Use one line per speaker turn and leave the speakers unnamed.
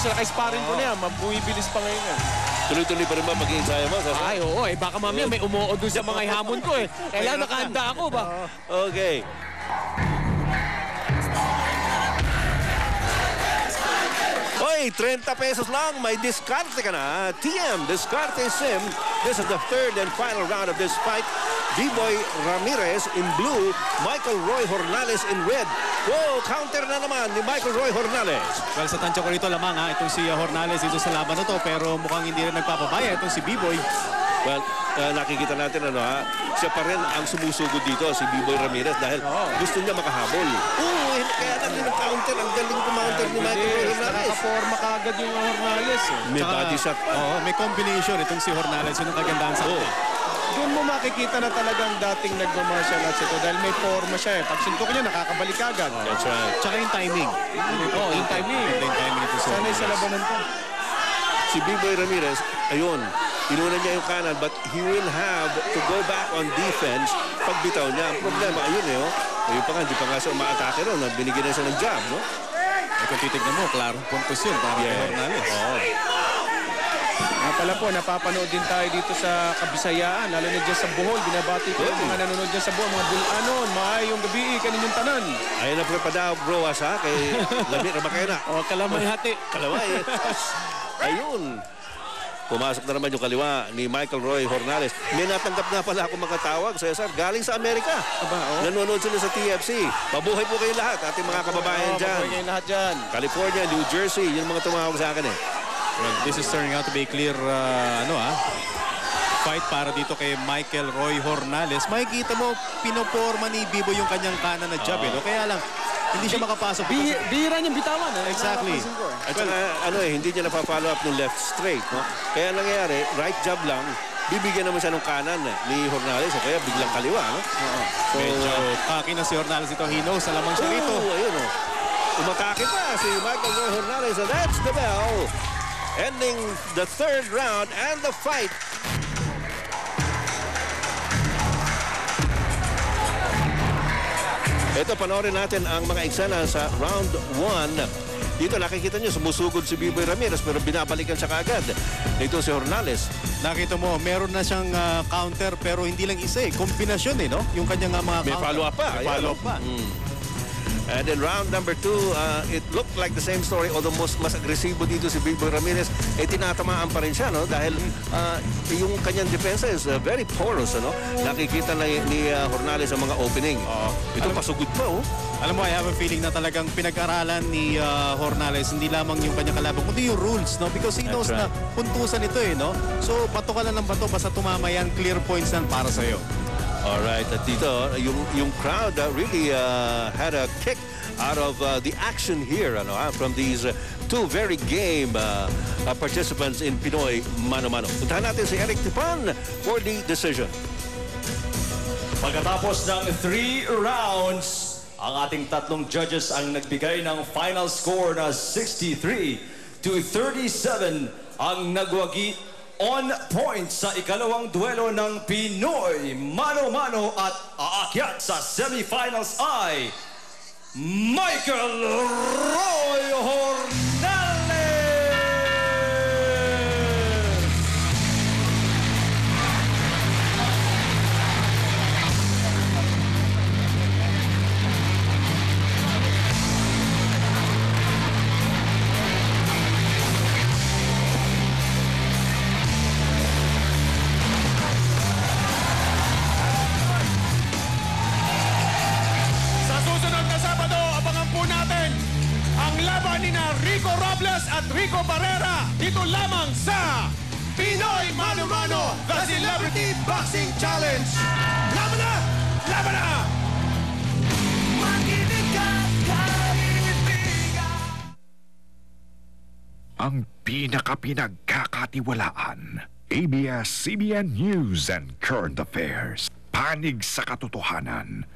sila kay sparring ko na yan. Bumibilis pa ngayon yan.
Tuloy-tuloy pa rin ba mag-i-ensayo mo?
Ay, oo. Baka mamaya may umuod doon sa mga hamon ko eh. Kailangan nakahanda ako ba?
Okay. Oy, 30 pesos lang. May diskarte ka na. TM, Diskarte Sim. This is the third and final round of this fight. B-Boy Ramirez in blue. Michael Roy Hornales in red. Whoa, counter na naman ni Michael Roy Hornales.
Well, sa tansya ko rito lamang itong si Hornales dito sa laban na to. Pero mukhang hindi rin nagpapabaya itong si B-Boy.
Well, nakikita natin siya pa rin ang sumusugod dito, si B-Boy Ramirez, dahil gusto niya makahabol. Kaya natin nag-counter. Ang galing kumounter ni Michael Roy Hornales.
Nakaporma kaagad yung Hornales.
May body shot pa.
May combination itong si Hornales. Yun ang kagandahan sa
Doon mo makikita na talagang dating nagma-martial arts ito dahil may forma siya eh. Pag suntok niya, nakakabalik agad.
That's right.
Tsaka yung timing.
Yung timing.
Yung timing ito.
Sanay sa labanan to.
Si B-Boy Ramirez, ayun, inuna niya yung kanan but he will have to go back on defense pag bitaw niya. Ang problema, ayun ayun pa nga, hindi pa nga siya umaatake ron. Binigyan na siya ng jab, no?
Kung titignan mo, klarong puntos yun para kay Hornales.
Nga pala po, napapanood din tayo dito sa Kabisayaan, lalo na dyan sa Bohol. Binabati ko yung mga nanonood dyan sa Bohol, mga Bulanon, maayong gabi, kaninyong tanan.
Ayun na prepada, bro, kay Lamir Makena.
Kalamay hati.
Kalamay. Ayun. Pumasok na naman yung kaliwa ni Michael Roy Hornales. May natanggap na pala ako makatawag, Cesar, galing sa Amerika. Nanonood sila sa TFC. Mabuhay po kayo lahat, ating mga kababayan dyan.
Mabuhay kayo lahat dyan.
California, New Jersey, yun mga tumawag sa akin
Well, this is turning out to be a clear fight para dito kay Michael Roy Hornales. Makikita mo, pinoporma ni Bibo yung kanyang kanan na jab. Kaya lang, hindi siya makapasok.
Bihira niyang bitawan.
Exactly.
At saka, hindi niya napapollow up ng left straight. No? Kaya nangyayari, right jab lang, bibigyan naman siya ng kanan ni Hornales. Kaya biglang kaliwa. No?
So, medyo kaki na si Hornales ito. He knows, alamang siya rito.
Ayun, umatake pa si Michael Roy Hornales. And that's the bell. Ending the third round and the fight. Ito, panoorin natin ang mga eksena sa round 1. Dito nakikita nyo, sumusugod si B-Boy Ramirez pero binabalikan siya kaagad. Ito si Hornales.
Nakita mo, meron na siyang counter pero hindi lang isa kombinasyon no? Yung kanyang mga
may follow-up pa.
May follow-up pa.
And then round number 2, it looked like the same story, although mas agresibo dito si B-Boy Ramirez, tinatamaan pa rin siya, no? Dahil yung kanyang depensa is very porous, no? Nakikita na ni Hornales ang mga opening. Ito pasugod pa,
Alam mo, I have a feeling na talagang pinag-aralan ni Hornales, hindi lamang yung kanyang kalaban, kundi yung rules, no? Because he knows na puntusan ito, no? So, bato ka lang ng bato, basta tumama yan, clear points yan para sa'yo.
Alright, at dito, yung crowd really had a kick out of the action here from these two very game participants in Pinoy Mano-Mano. Puntahan natin si Eric Tipan for the decision.
Pagkatapos ng 3 rounds, ang ating tatlong judges ang nagbigay ng final score na 63-37 ang nagwagi on point sa ikalawang duelo ng Pinoy Mano-Mano at aakyat sa semifinals ay Michael Roy Hornales!
Rico Robles at Rico Barrera dito lamang sa Pinoy Mano-Mano, the Celebrity Boxing Challenge. Laban na! Laban na!
Ang pinagkakatiwalaan, ABS-CBN News and Current Affairs. Panig sa katotohanan.